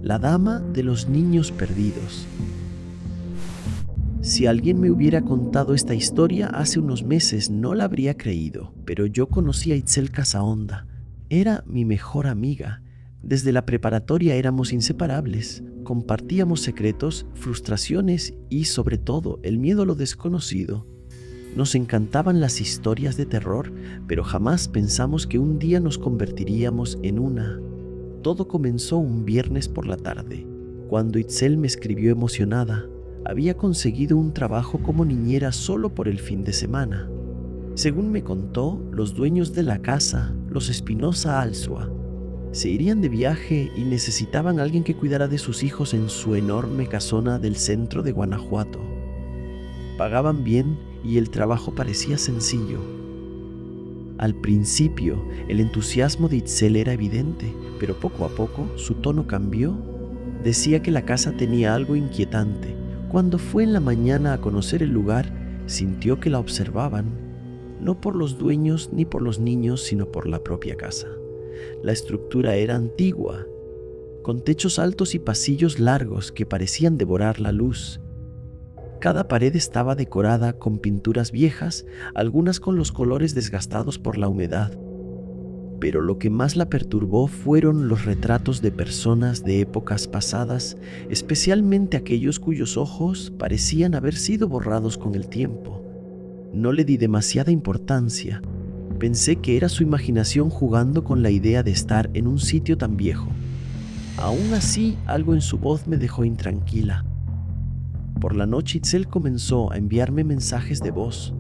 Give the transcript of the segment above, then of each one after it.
la dama de los niños perdidos. Si alguien me hubiera contado esta historia hace unos meses no la habría creído, pero yo conocí a Itzel Casaonda. Era mi mejor amiga. Desde la preparatoria éramos inseparables. Compartíamos secretos, frustraciones y, sobre todo, el miedo a lo desconocido. Nos encantaban las historias de terror, pero jamás pensamos que un día nos convertiríamos en una. Todo comenzó un viernes por la tarde, cuando Itzel me escribió emocionada. Había conseguido un trabajo como niñera solo por el fin de semana. Según me contó, los dueños de la casa, los Espinosa Alzua, se irían de viaje y necesitaban a alguien que cuidara de sus hijos en su enorme casona del centro de Guanajuato. Pagaban bien y el trabajo parecía sencillo. Al principio, el entusiasmo de Itzel era evidente, pero poco a poco su tono cambió. Decía que la casa tenía algo inquietante. Cuando fue en la mañana a conocer el lugar, sintió que la observaban, no por los dueños ni por los niños, sino por la propia casa. La estructura era antigua, con techos altos y pasillos largos que parecían devorar la luz. Cada pared estaba decorada con pinturas viejas, algunas con los colores desgastados por la humedad. Pero lo que más la perturbó fueron los retratos de personas de épocas pasadas, especialmente aquellos cuyos ojos parecían haber sido borrados con el tiempo. No le di demasiada importancia. Pensé que era su imaginación jugando con la idea de estar en un sitio tan viejo. Aún así, algo en su voz me dejó intranquila. Por la noche, Itzel comenzó a enviarme mensajes de voz.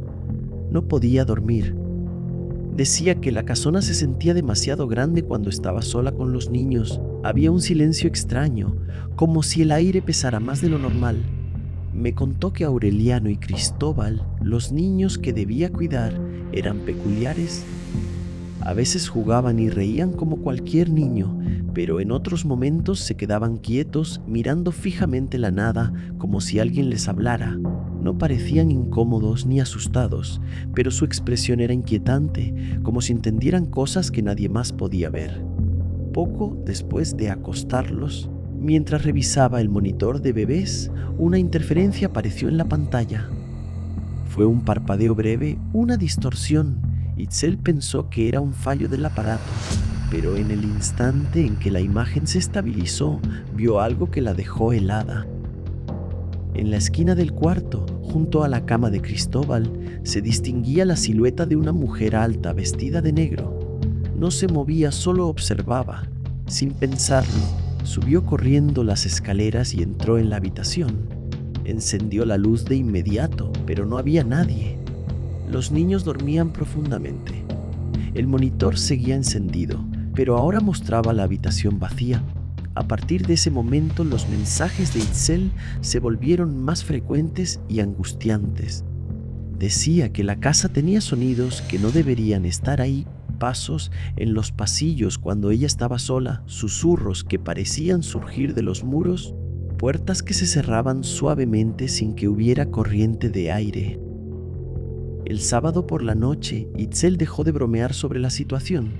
No podía dormir. Decía que la casona se sentía demasiado grande cuando estaba sola con los niños. Había un silencio extraño, como si el aire pesara más de lo normal. Me contó que Aureliano y Cristóbal, los niños que debía cuidar, eran peculiares. A veces jugaban y reían como cualquier niño, pero en otros momentos se quedaban quietos, mirando fijamente la nada, como si alguien les hablara. No parecían incómodos ni asustados, pero su expresión era inquietante, como si entendieran cosas que nadie más podía ver. Poco después de acostarlos, mientras revisaba el monitor de bebés, una interferencia apareció en la pantalla. Fue un parpadeo breve, una distorsión. Itzel pensó que era un fallo del aparato, pero en el instante en que la imagen se estabilizó, vio algo que la dejó helada. En la esquina del cuarto, junto a la cama de Cristóbal, se distinguía la silueta de una mujer alta vestida de negro. No se movía, solo observaba. Sin pensarlo, subió corriendo las escaleras y entró en la habitación. Encendió la luz de inmediato, pero no había nadie. Los niños dormían profundamente. El monitor seguía encendido, pero ahora mostraba la habitación vacía. A partir de ese momento, los mensajes de Itzel se volvieron más frecuentes y angustiantes. Decía que la casa tenía sonidos que no deberían estar ahí, pasos en los pasillos cuando ella estaba sola, susurros que parecían surgir de los muros, puertas que se cerraban suavemente sin que hubiera corriente de aire. El sábado por la noche, Itzel dejó de bromear sobre la situación.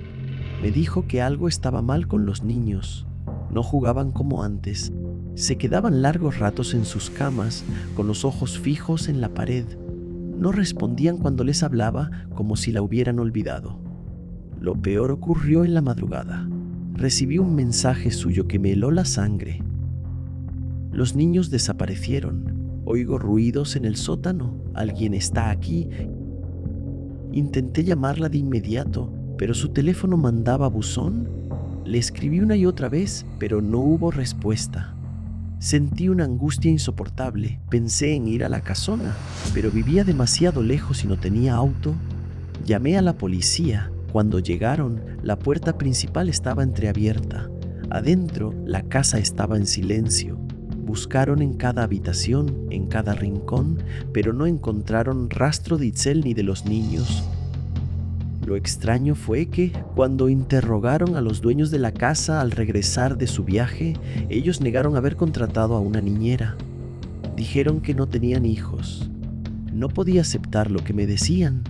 Me dijo que algo estaba mal con los niños. No jugaban como antes. Se quedaban largos ratos en sus camas, con los ojos fijos en la pared. No respondían cuando les hablaba, como si la hubieran olvidado. Lo peor ocurrió en la madrugada. Recibí un mensaje suyo que me heló la sangre. Los niños desaparecieron. Oigo ruidos en el sótano. Alguien está aquí. Intenté llamarla de inmediato, pero su teléfono mandaba buzón. Le escribí una y otra vez, pero no hubo respuesta. Sentí una angustia insoportable. Pensé en ir a la casona, pero vivía demasiado lejos y no tenía auto. Llamé a la policía. Cuando llegaron, la puerta principal estaba entreabierta. Adentro, la casa estaba en silencio. Buscaron en cada habitación, en cada rincón, pero no encontraron rastro de Itzel ni de los niños. Lo extraño fue que, cuando interrogaron a los dueños de la casa al regresar de su viaje, ellos negaron haber contratado a una niñera. Dijeron que no tenían hijos. No podía aceptar lo que me decían.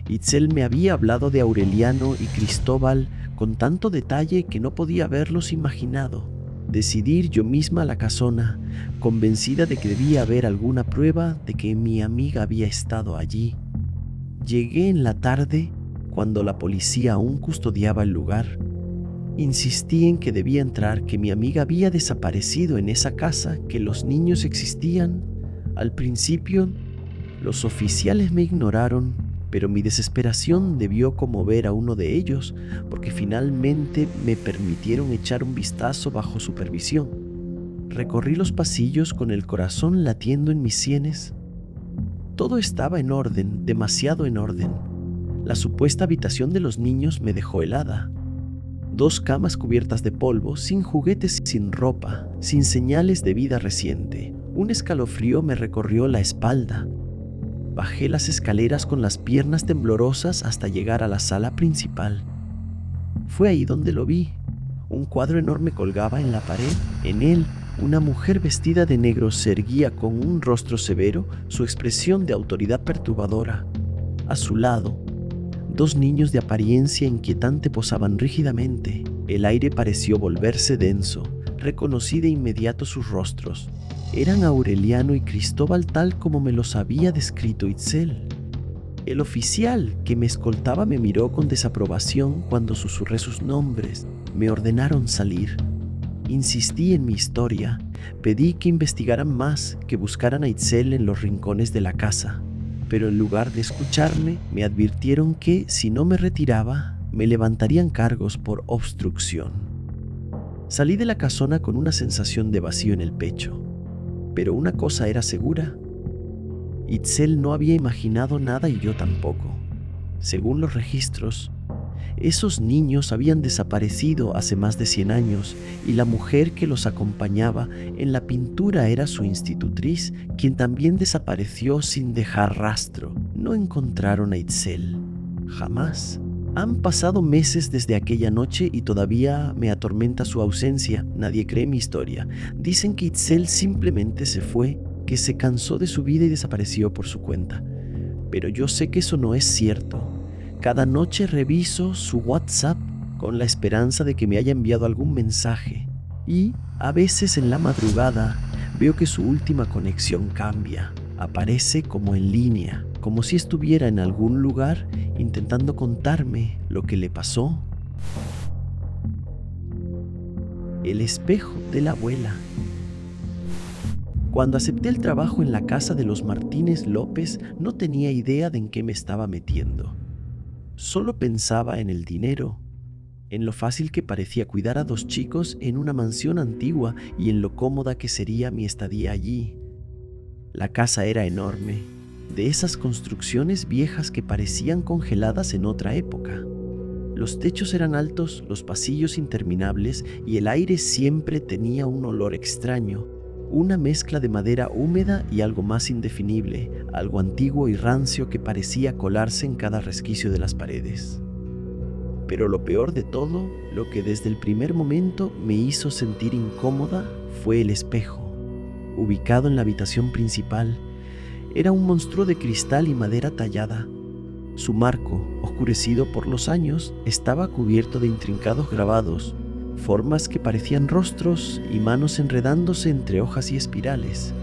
Itzel me había hablado de Aureliano y Cristóbal con tanto detalle que no podía haberlos imaginado. Decidí ir yo misma a la casona, convencida de que debía haber alguna prueba de que mi amiga había estado allí. Llegué en la tarde, cuando la policía aún custodiaba el lugar. Insistí en que debía entrar, que mi amiga había desaparecido en esa casa, que los niños existían. Al principio, los oficiales me ignoraron, pero mi desesperación debió conmover a uno de ellos, porque finalmente me permitieron echar un vistazo bajo supervisión. Recorrí los pasillos con el corazón latiendo en mis sienes. Todo estaba en orden, demasiado en orden. La supuesta habitación de los niños me dejó helada. 2 camas cubiertas de polvo, sin juguetes, sin ropa, sin señales de vida reciente. Un escalofrío me recorrió la espalda. Bajé las escaleras con las piernas temblorosas hasta llegar a la sala principal. Fue ahí donde lo vi. Un cuadro enorme colgaba en la pared. En él, una mujer vestida de negro se erguía con un rostro severo, su expresión de autoridad perturbadora. A su lado, 2 niños de apariencia inquietante posaban rígidamente. El aire pareció volverse denso. Reconocí de inmediato sus rostros. Eran Aureliano y Cristóbal tal como me los había descrito Itzel. El oficial que me escoltaba me miró con desaprobación cuando susurré sus nombres. Me ordenaron salir. Insistí en mi historia. Pedí que investigaran más, que buscaran a Itzel en los rincones de la casa. Pero en lugar de escucharme, me advirtieron que, si no me retiraba, me levantarían cargos por obstrucción. Salí de la casona con una sensación de vacío en el pecho. Pero una cosa era segura. Itzel no había imaginado nada y yo tampoco. Según los registros, esos niños habían desaparecido hace más de 100 años y la mujer que los acompañaba en la pintura era su institutriz, quien también desapareció sin dejar rastro. No encontraron a Itzel. Jamás. Han pasado meses desde aquella noche y todavía me atormenta su ausencia. Nadie cree mi historia. Dicen que Itzel simplemente se fue, que se cansó de su vida y desapareció por su cuenta. Pero yo sé que eso no es cierto. Cada noche reviso su WhatsApp con la esperanza de que me haya enviado algún mensaje. Y, a veces en la madrugada, veo que su última conexión cambia. Aparece como en línea, como si estuviera en algún lugar intentando contarme lo que le pasó. El espejo de la abuela. Cuando acepté el trabajo en la casa de los Martínez López, no tenía idea de en qué me estaba metiendo. Solo pensaba en el dinero, en lo fácil que parecía cuidar a 2 chicos en una mansión antigua y en lo cómoda que sería mi estadía allí. La casa era enorme, de esas construcciones viejas que parecían congeladas en otra época. Los techos eran altos, los pasillos interminables y el aire siempre tenía un olor extraño, una mezcla de madera húmeda y algo más indefinible, algo antiguo y rancio que parecía colarse en cada resquicio de las paredes. Pero lo peor de todo, lo que desde el primer momento me hizo sentir incómoda, fue el espejo. Ubicado en la habitación principal, era un monstruo de cristal y madera tallada. Su marco, oscurecido por los años, estaba cubierto de intrincados grabados, formas que parecían rostros y manos enredándose entre hojas y espirales.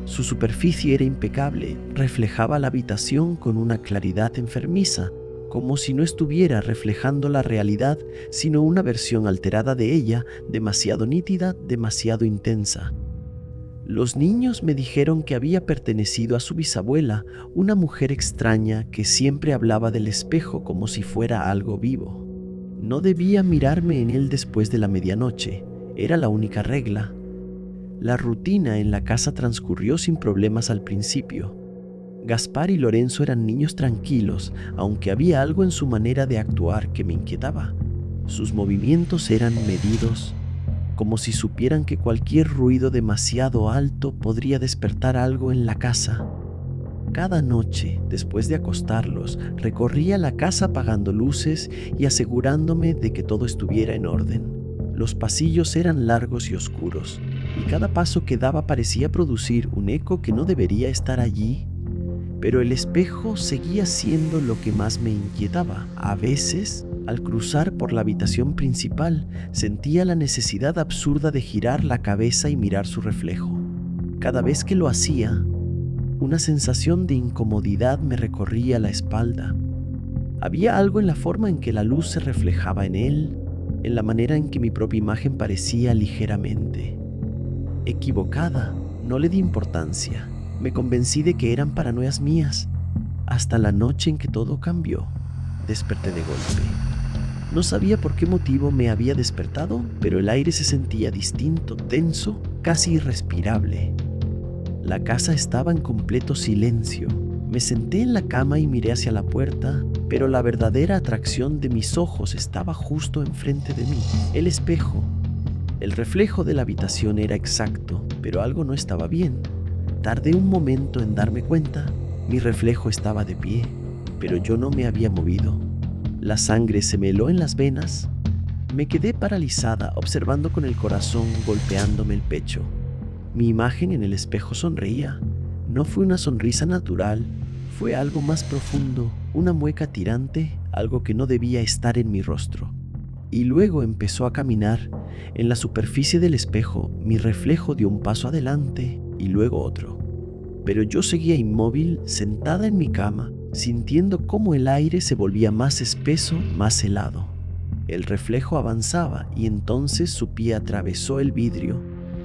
Su superficie era impecable, reflejaba la habitación con una claridad enfermiza, como si no estuviera reflejando la realidad, sino una versión alterada de ella, demasiado nítida, demasiado intensa. Los niños me dijeron que había pertenecido a su bisabuela, una mujer extraña que siempre hablaba del espejo como si fuera algo vivo. No debía mirarme en él después de la medianoche, era la única regla. La rutina en la casa transcurrió sin problemas al principio. Gaspar y Lorenzo eran niños tranquilos, aunque había algo en su manera de actuar que me inquietaba. Sus movimientos eran medidos, como si supieran que cualquier ruido demasiado alto podría despertar algo en la casa. Cada noche, después de acostarlos, recorría la casa apagando luces y asegurándome de que todo estuviera en orden. Los pasillos eran largos y oscuros, y cada paso que daba parecía producir un eco que no debería estar allí. Pero el espejo seguía siendo lo que más me inquietaba. A veces, Al cruzar por la habitación principal, sentía la necesidad absurda de girar la cabeza y mirar su reflejo. Cada vez que lo hacía, una sensación de incomodidad me recorría la espalda. Había algo en la forma en que la luz se reflejaba en él, en la manera en que mi propia imagen parecía ligeramente equivocada. No le di importancia. Me convencí de que eran paranoias mías, hasta la noche en que todo cambió. Desperté de golpe. No sabía por qué motivo me había despertado, pero el aire se sentía distinto, tenso, casi irrespirable. La casa estaba en completo silencio. Me senté en la cama y miré hacia la puerta, pero la verdadera atracción de mis ojos estaba justo enfrente de mí, el espejo. El reflejo de la habitación era exacto, pero algo no estaba bien. Tardé un momento en darme cuenta. Mi reflejo estaba de pie, pero yo no me había movido. La sangre se me heló en las venas. Me quedé paralizada, observando con el corazón golpeándome el pecho. Mi imagen en el espejo sonreía. No fue una sonrisa natural, fue algo más profundo, una mueca tirante, algo que no debía estar en mi rostro. Y luego empezó a caminar. En la superficie del espejo, mi reflejo dio un paso adelante y luego otro. Pero yo seguía inmóvil, sentada en mi cama, sintiendo cómo el aire se volvía más espeso, más helado. El reflejo avanzaba y entonces su pie atravesó el vidrio.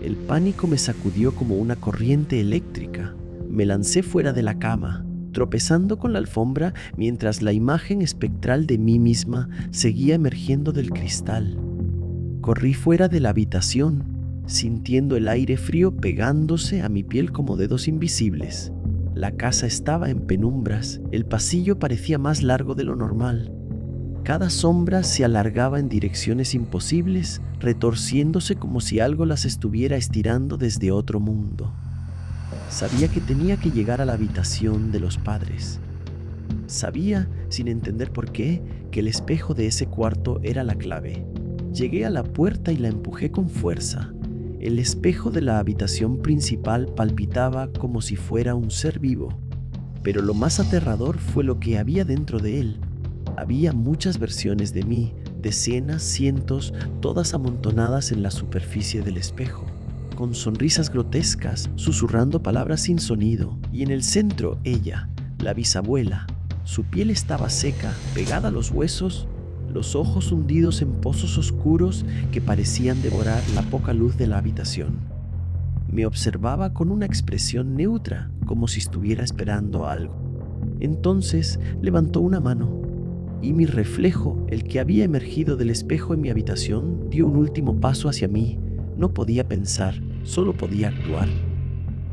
El pánico me sacudió como una corriente eléctrica. Me lancé fuera de la cama, tropezando con la alfombra mientras la imagen espectral de mí misma seguía emergiendo del cristal. Corrí fuera de la habitación, sintiendo el aire frío pegándose a mi piel como dedos invisibles. La casa estaba en penumbras, el pasillo parecía más largo de lo normal. Cada sombra se alargaba en direcciones imposibles, retorciéndose como si algo las estuviera estirando desde otro mundo. Sabía que tenía que llegar a la habitación de los padres. Sabía, sin entender por qué, que el espejo de ese cuarto era la clave. Llegué a la puerta y la empujé con fuerza. El espejo de la habitación principal palpitaba como si fuera un ser vivo. Pero lo más aterrador fue lo que había dentro de él. Había muchas versiones de mí, decenas, cientos, todas amontonadas en la superficie del espejo, con sonrisas grotescas, susurrando palabras sin sonido. Y en el centro, ella, la bisabuela. Su piel estaba seca, pegada a los huesos, los ojos hundidos en pozos oscuros que parecían devorar la poca luz de la habitación. Me observaba con una expresión neutra, como si estuviera esperando algo. Entonces levantó una mano, y mi reflejo, el que había emergido del espejo en mi habitación, dio un último paso hacia mí. No podía pensar, solo podía actuar.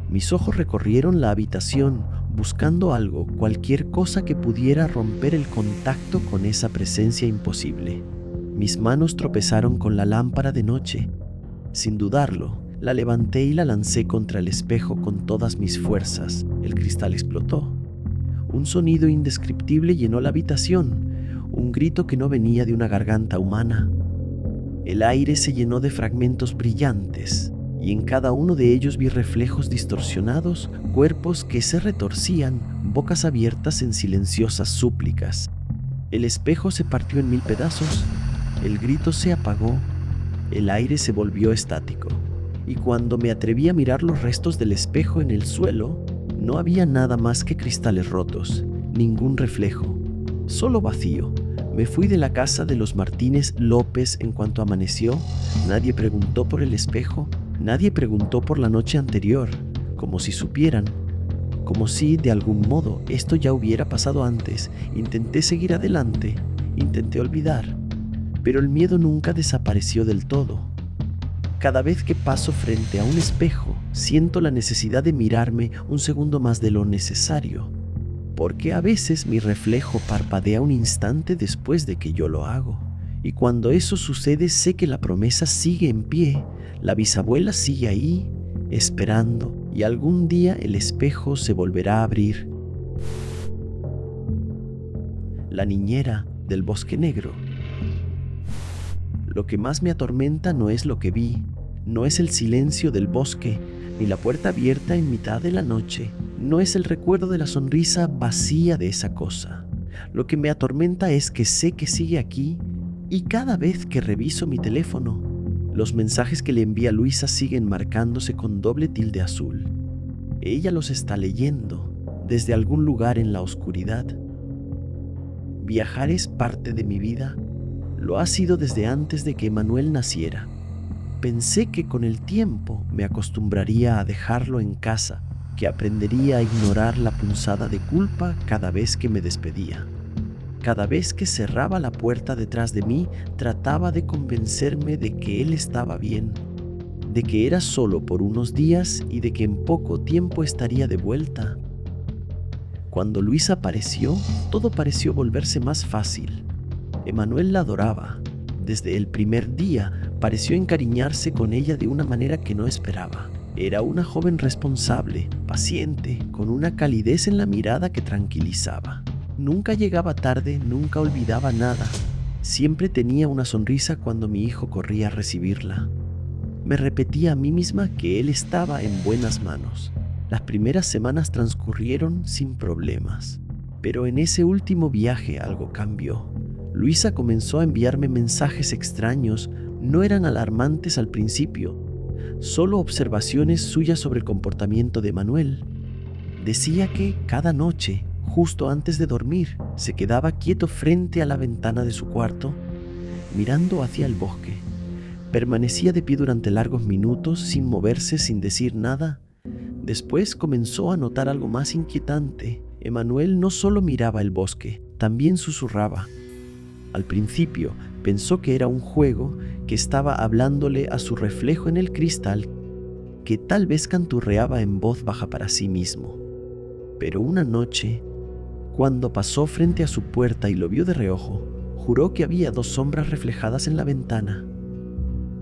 Mis ojos recorrieron la habitación, buscando algo, cualquier cosa que pudiera romper el contacto con esa presencia imposible. Mis manos tropezaron con la lámpara de noche. Sin dudarlo, la levanté y la lancé contra el espejo con todas mis fuerzas. El cristal explotó. Un sonido indescriptible llenó la habitación, un grito que no venía de una garganta humana. El aire se llenó de fragmentos brillantes, y en cada uno de ellos vi reflejos distorsionados, cuerpos que se retorcían, bocas abiertas en silenciosas súplicas. El espejo se partió en 1000 pedazos, el grito se apagó, el aire se volvió estático, y cuando me atreví a mirar los restos del espejo en el suelo, no había nada más que cristales rotos, ningún reflejo, solo vacío. Me fui de la casa de los Martínez López en cuanto amaneció. Nadie preguntó por el espejo, nadie preguntó por la noche anterior, como si supieran, como si, de algún modo, esto ya hubiera pasado antes. Intenté seguir adelante, intenté olvidar, pero el miedo nunca desapareció del todo. Cada vez que paso frente a un espejo, siento la necesidad de mirarme un segundo más de lo necesario, porque a veces mi reflejo parpadea un instante después de que yo lo hago. Y cuando eso sucede, sé que la promesa sigue en pie, la bisabuela sigue ahí, esperando, y algún día el espejo se volverá a abrir. La niñera del bosque negro. Lo que más me atormenta no es lo que vi, no es el silencio del bosque, ni la puerta abierta en mitad de la noche, no es el recuerdo de la sonrisa vacía de esa cosa. Lo que me atormenta es que sé que sigue aquí y cada vez que reviso mi teléfono, los mensajes que le envía Luisa siguen marcándose con doble tilde azul. Ella los está leyendo desde algún lugar en la oscuridad. Viajar es parte de mi vida. Lo ha sido desde antes de que Emanuel naciera. Pensé que con el tiempo me acostumbraría a dejarlo en casa, que aprendería a ignorar la punzada de culpa cada vez que me despedía. Cada vez que cerraba la puerta detrás de mí, trataba de convencerme de que él estaba bien, de que era solo por unos días y de que en poco tiempo estaría de vuelta. Cuando Luisa apareció, todo pareció volverse más fácil. Emanuel la adoraba. Desde el primer día pareció encariñarse con ella de una manera que no esperaba. Era una joven responsable, paciente, con una calidez en la mirada que tranquilizaba. Nunca llegaba tarde, nunca olvidaba nada. Siempre tenía una sonrisa cuando mi hijo corría a recibirla. Me repetía a mí misma que él estaba en buenas manos. Las primeras semanas transcurrieron sin problemas. Pero en ese último viaje algo cambió. Luisa comenzó a enviarme mensajes extraños. No eran alarmantes al principio, solo observaciones suyas sobre el comportamiento de Emanuel. Decía que cada noche, justo antes de dormir, se quedaba quieto frente a la ventana de su cuarto, mirando hacia el bosque. Permanecía de pie durante largos minutos, sin moverse, sin decir nada. Después comenzó a notar algo más inquietante. Emanuel no solo miraba el bosque, también susurraba. Al principio pensó que era un juego, que estaba hablándole a su reflejo en el cristal, que tal vez canturreaba en voz baja para sí mismo. Pero una noche, cuando pasó frente a su puerta y lo vio de reojo, juró que había dos sombras reflejadas en la ventana.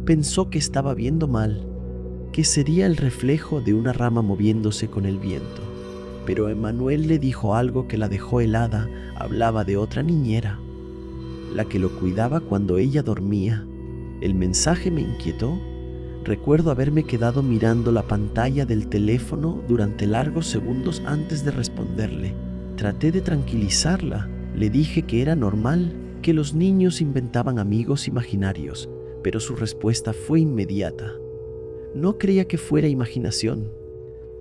Pensó que estaba viendo mal, que sería el reflejo de una rama moviéndose con el viento. Pero Emanuel le dijo algo que la dejó helada. Hablaba de otra niñera, la que lo cuidaba cuando ella dormía. El mensaje me inquietó. Recuerdo haberme quedado mirando la pantalla del teléfono durante largos segundos antes de responderle. Traté de tranquilizarla. Le dije que era normal, que los niños inventaban amigos imaginarios, pero su respuesta fue inmediata. No creía que fuera imaginación.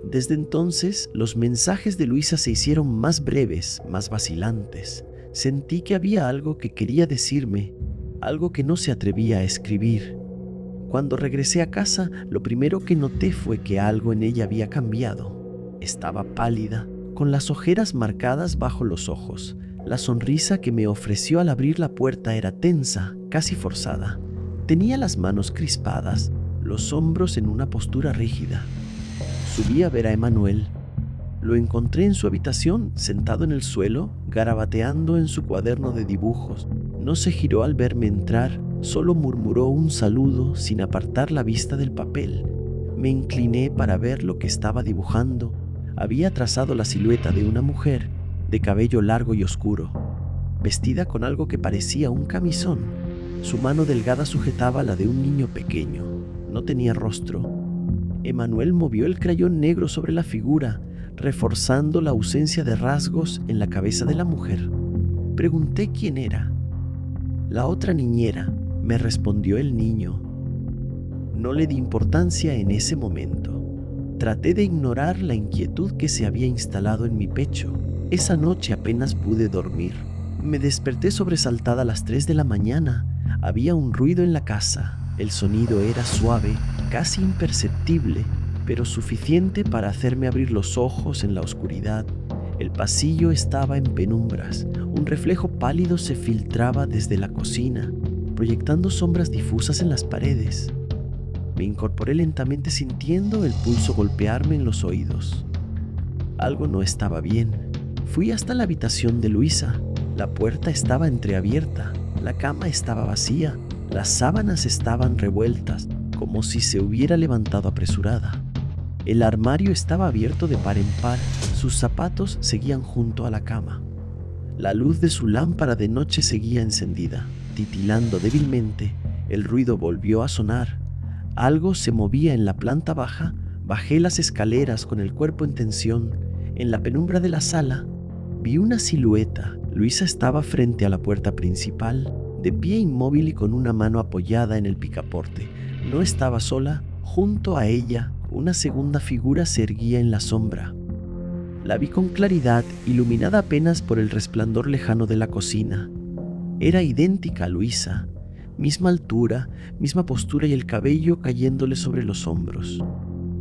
Desde entonces, los mensajes de Luisa se hicieron más breves, más vacilantes. Sentí que había algo que quería decirme, algo que no se atrevía a escribir. Cuando regresé a casa, lo primero que noté fue que algo en ella había cambiado. Estaba pálida, con las ojeras marcadas bajo los ojos. La sonrisa que me ofreció al abrir la puerta era tensa, casi forzada. Tenía las manos crispadas, los hombros en una postura rígida. Subí a ver a Emanuel. Lo encontré en su habitación, sentado en el suelo, garabateando en su cuaderno de dibujos. No se giró al verme entrar, solo murmuró un saludo sin apartar la vista del papel. Me incliné para ver lo que estaba dibujando. Había trazado la silueta de una mujer, de cabello largo y oscuro, vestida con algo que parecía un camisón. Su mano delgada sujetaba la de un niño pequeño. No tenía rostro. Emanuel movió el crayón negro sobre la figura, reforzando la ausencia de rasgos en la cabeza de la mujer. Pregunté quién era. La otra niñera, me respondió el niño. No le di importancia en ese momento. Traté de ignorar la inquietud que se había instalado en mi pecho. Esa noche apenas pude dormir. Me desperté sobresaltada a las 3 de la mañana. Había un ruido en la casa. El sonido era suave, casi imperceptible, pero suficiente para hacerme abrir los ojos en la oscuridad. El pasillo estaba en penumbras. Un reflejo pálido se filtraba desde la cocina, proyectando sombras difusas en las paredes. Me incorporé lentamente sintiendo el pulso golpearme en los oídos. Algo no estaba bien. Fui hasta la habitación de Luisa. La puerta estaba entreabierta. La cama estaba vacía. Las sábanas estaban revueltas, como si se hubiera levantado apresurada. El armario estaba abierto de par en par. Sus zapatos seguían junto a la cama. La luz de su lámpara de noche seguía encendida, titilando débilmente. El ruido volvió a sonar. Algo se movía en la planta baja. Bajé las escaleras con el cuerpo en tensión. En la penumbra de la sala, vi una silueta Luisa estaba frente a la puerta principal, de pie inmóvil y con una mano apoyada en el picaporte. No estaba sola. Junto a ella, una segunda figura se erguía en la sombra. La vi con claridad, iluminada apenas por el resplandor lejano de la cocina. Era idéntica a Luisa, misma altura, misma postura y el cabello cayéndole sobre los hombros.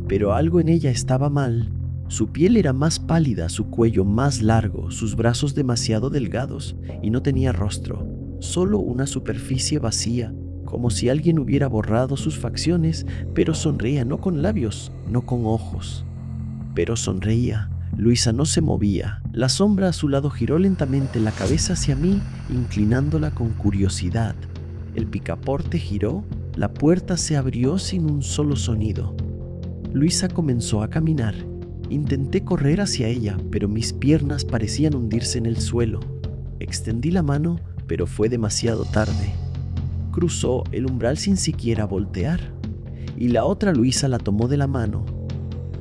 Pero algo en ella estaba mal. Su piel era más pálida, su cuello más largo, sus brazos demasiado delgados y no tenía rostro, solo una superficie vacía, como si alguien hubiera borrado sus facciones, pero sonreía no con labios, no con ojos. Pero sonreía. Luisa no se movía. La sombra a su lado giró lentamente la cabeza hacia mí, inclinándola con curiosidad. El picaporte giró, la puerta se abrió sin un solo sonido. Luisa comenzó a caminar. Intenté correr hacia ella, pero mis piernas parecían hundirse en el suelo. Extendí la mano, pero fue demasiado tarde. Cruzó el umbral sin siquiera voltear, y la otra Luisa la tomó de la mano.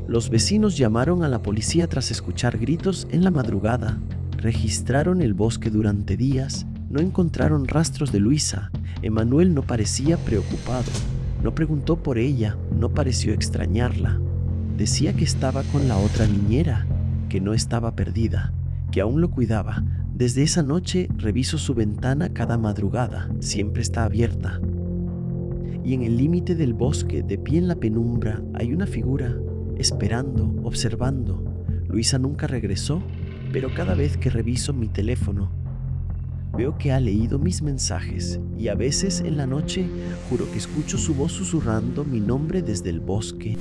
Los vecinos llamaron a la policía tras escuchar gritos en la madrugada. Registraron el bosque durante días. No encontraron rastros de Luisa. Emanuel no parecía preocupado. No preguntó por ella, no pareció extrañarla. Decía que estaba con la otra niñera, que no estaba perdida, que aún lo cuidaba. Desde esa noche reviso su ventana cada madrugada, siempre está abierta. Y en el límite del bosque, de pie en la penumbra, hay una figura, esperando, observando. Luisa nunca regresó, pero cada vez que reviso mi teléfono, veo que ha leído mis mensajes y a veces en la noche juro que escucho su voz susurrando mi nombre desde el bosque.